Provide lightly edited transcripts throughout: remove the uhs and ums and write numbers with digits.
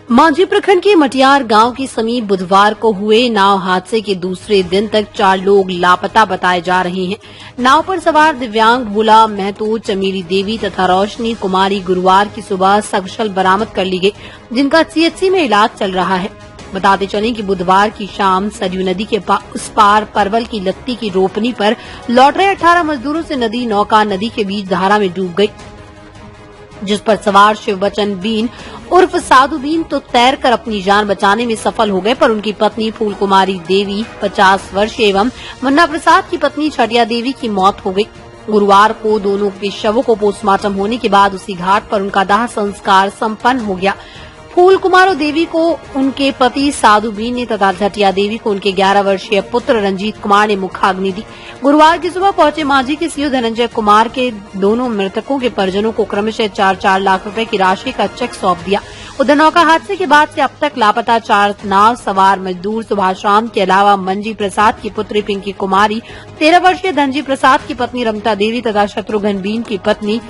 मांझी प्रखंड के मटियार गांव के समीप बुधवार को हुए नाव हादसे के दूसरे दिन तक 4 लोग लापता बताए जा रहे हैं। नाव पर सवार दिव्यांग भोला महतो, चमेली देवी तथा रोशनी कुमारी गुरुवार की सुबह सकुशल बरामद कर ली गई, जिनका सीएचसी में इलाज चल रहा है। बताते चलें कि बुधवार की शाम सरयू नदी के उस पार परवल की लत्ती की रोपनी पर लौट रहे 18 मजदूरों से नदी नौका नदी के बीच धारा में डूब गई, जिस पर सवार शिवबचन बीन उर्फ साधु बीन तो तैरकर अपनी जान बचाने में सफल हो गए, पर उनकी पत्नी फूल कुमारी देवी 50 वर्ष एवं मुन्ना प्रसाद की पत्नी छटिया देवी की मौत हो गई। गुरुवार को दोनों के शवों को पोस्टमार्टम होने के बाद उसी घाट पर उनका दाह संस्कार संपन्न हो गया। फूल कुमारो देवी को उनके पति साधु बीन ने तथा झटिया देवी को उनके 11 वर्षीय पुत्र रंजीत कुमार ने मुखाग्नि दी। गुरुवार की सुबह पहुंचे मांझी के सीओ धनंजय कुमार के दोनों मृतकों के परिजनों को क्रमशः 4-4 लाख रुपए की राशि का चेक सौंप दिया। उधर नौका हादसे के बाद से अब तक लापता 4 नाव सवार मजदूर सुभाष राम के अलावा मंजी प्रसाद की पुत्री पिंकी कुमारी, 13 वर्षीय धनजी प्रसाद की पत्नी रमता देवी तथा शत्रुघ्न बीन की पत्नी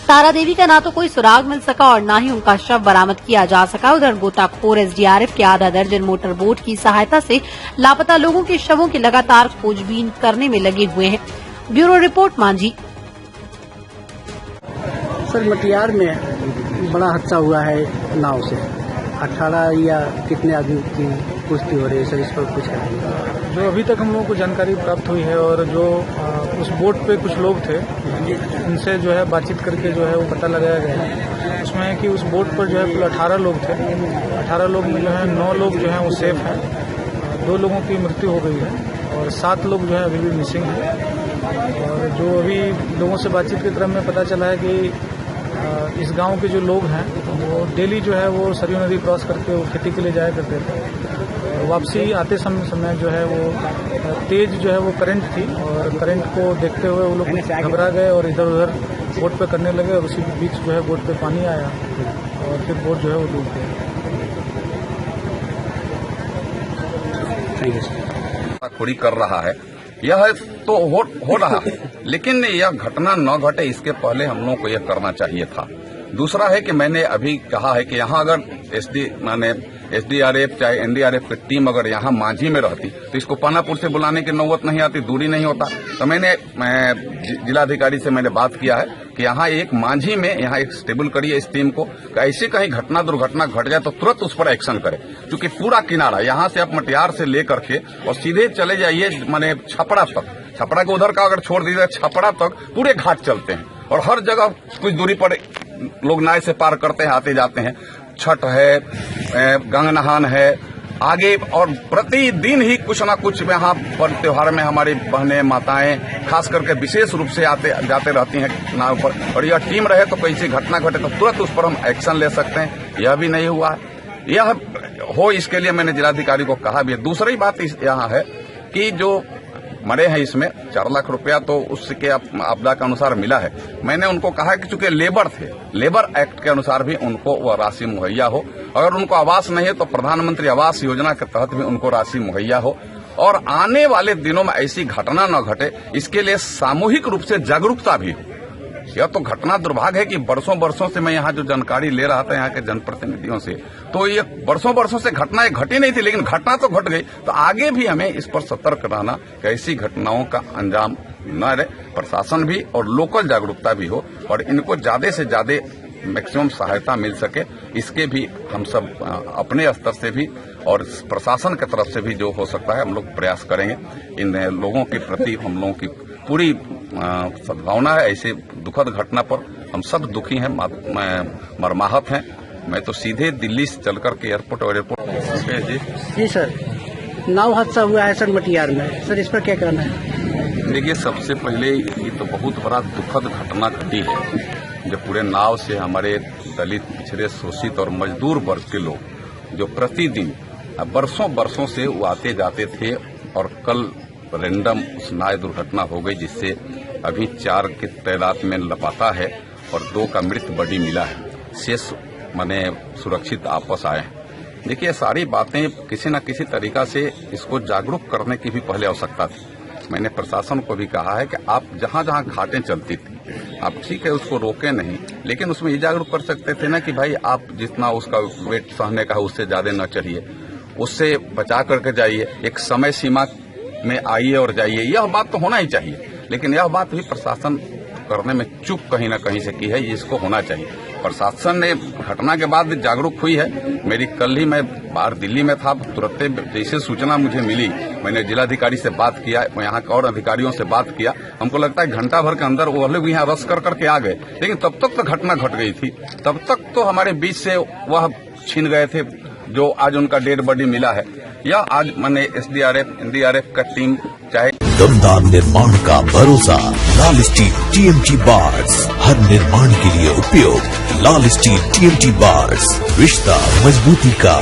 तारा देवी का ना तो कोई सुराग मिल सका और न ही उनका शव बरामद किया जा सका। उधर गोताखोर एसडीआरएफ के आधा दर्जन मोटर बोट की सहायता से लापता लोगों के शवों की लगातार खोजबीन करने में लगे हुए हैं। Bureau report Manjhi. सर, मटियार में बड़ा हादसा हुआ है नाव से, 18 या कितने आदमी की पुष्टि हो रही है सर, इस पर कुछ है? जो अभी तक हम लोगों को जानकारी प्राप्त हुई है और जो उस बोट पे कुछ लोग थे उनसे जो है बातचीत करके जो है वो पता लगाया गया है। उसमें है कि उस बोट पर जो है कुल 18 लोग थे। 18 लोग में जो है 9 लोग जो हैं वो सेफ हैं, 2 लोगों की मृत्यु हो गई है और 7 लोग जो है अभी भी मिसिंग हैं। और जो अभी लोगों से बातचीत के क्रम में पता चला है कि इस गांव के जो लोग हैं वो डेली जो है वो सरयू नदी क्रॉस करके वो खेती के लिए जाया करते थे। वापसी आते समय जो है वो तेज जो है वो करंट थी और करंट को देखते हुए वो लोग घबरा गए और इधर उधर बोट पे करने लगे और उसी बीच जो है बोट पे पानी आया और फिर बोट जो है वो डूब गई। खोड़ी कर रहा है, यह तो हो रहा है, लेकिन यह घटना न घटे इसके पहले हम लोगों को यह करना चाहिए था। दूसरा है कि मैंने अभी कहा है कि यहाँ अगर एसडीआरएफ चाहे एनडीआरएफ की टीम अगर यहाँ मांझी में रहती तो इसको पानापुर से बुलाने की नौबत नहीं आती, दूरी नहीं होता। तो मैं जिलाधिकारी से मैंने बात किया है कि यहाँ एक मांझी में यहाँ एक स्टेबल करिए इस टीम को, ऐसे कहीं घटना दुर्घटना घट जाए तो तुरंत उस पर एक्शन करे, क्योंकि पूरा किनारा यहाँ से आप मटियार से लेकर के और सीधे चले जाइए माने छपरा तक, छपरा के उधर का अगर छोड़ दीजिए छपरा तक पूरे घाट चलते हैं और हर जगह कुछ दूरी पर लोग नाव से पार करते हैं, आते जाते हैं। छठ है, गंगा नहान है आगे, और प्रतिदिन ही कुछ ना कुछ यहाँ पर त्योहार में हमारी बहनें माताएं खास करके विशेष रूप से आते जाते रहती हैं नाव पर, और यह टीम रहे तो कोई सी घटना घटे तो तुरंत उस पर हम एक्शन ले सकते हैं। यह भी नहीं हुआ है, यह हो इसके लिए मैंने जिलाधिकारी को कहा भी है। दूसरी बात यहाँ है कि जो मरे हैं इसमें 4 लाख रुपया तो उसके आपदा के अनुसार मिला है। मैंने उनको कहा कि चूंकि लेबर थे, लेबर एक्ट के अनुसार भी उनको वह राशि मुहैया हो, अगर उनको आवास नहीं है तो प्रधानमंत्री आवास योजना के तहत भी उनको राशि मुहैया हो, और आने वाले दिनों में ऐसी घटना न घटे इसके लिए सामूहिक रूप से जागरूकता भी हो। यह तो घटना दुर्भाग्य है कि बरसों से मैं यहाँ जो जानकारी ले रहा था यहाँ के जनप्रतिनिधियों से, तो ये बरसों से घटना घटी नहीं थी, लेकिन घटना तो घट गई। तो आगे भी हमें इस पर सतर्क रहना कि ऐसी घटनाओं का अंजाम न रहे, प्रशासन भी और लोकल जागरूकता भी हो और इनको ज्यादा से ज्यादा मैक्सिमम सहायता मिल सके, इसके भी हम सब अपने स्तर से भी और प्रशासन की तरफ से भी जो हो सकता है हम लोग प्रयास करेंगे। इन लोगों के प्रति हम लोगों की पूरी सद्भावना है। ऐसे दुखद घटना पर हम सब दुखी हैं, मर्माहत हैं। मैं तो सीधे दिल्ली से चल करके एयरपोर्ट जी सर, नाव हादसा हुआ है सर मटियार में, सर इस पर क्या कहना है? देखिए, सबसे पहले ये तो बहुत बड़ा दुखद घटना घटी है जो पूरे नाव से हमारे दलित, पिछड़े, शोषित और मजदूर वर्ग के लोग जो प्रतिदिन बरसों से वो आते जाते थे, और कल रैंडम उस नाव दुर्घटना हो गई जिससे अभी 4 की तादाद में लापता है और 2 का मृत बॉडी मिला है, शेष माने सुरक्षित आपस आए हैं। देखिए, सारी बातें किसी न किसी तरीका से इसको जागरूक करने की भी पहले आवश्यकता थी। मैंने प्रशासन को भी कहा है कि आप जहां जहां घाटें चलती थी आप ठीक है उसको रोके नहीं, लेकिन उसमें ये जागरूक कर सकते थे ना कि भाई आप जितना उसका वेट सहने का है उससे ज्यादा न चढ़िए, उससे बचा करके जाइए, एक समय सीमा में आइए और जाइए। यह बात तो होना ही चाहिए, लेकिन यह बात भी प्रशासन करने में चूक कहीं ना कहीं से की है, इसको होना चाहिए। प्रशासन ने घटना के बाद जागरूक हुई है। मेरी कल ही मैं बाहर दिल्ली में था, तुरंत जैसे सूचना मुझे मिली मैंने जिलाधिकारी से बात किया, यहाँ के और अधिकारियों से बात किया। हमको लगता है घंटा भर के अंदर वो लोग यहाँ रस करके आ गए, लेकिन तब तक तो घटना घट गई थी, तब तक तो हमारे बीच से वह छीन गए थे जो आज उनका डेड बॉडी मिला है। या आज मैंने SDRF NDRF का टीम चाहे दमदार निर्माण का भरोसा लाल स्टील TMT बार्स, हर निर्माण के लिए उपयोग लाल स्टील TMT बार्स, रिश्ता मजबूती का।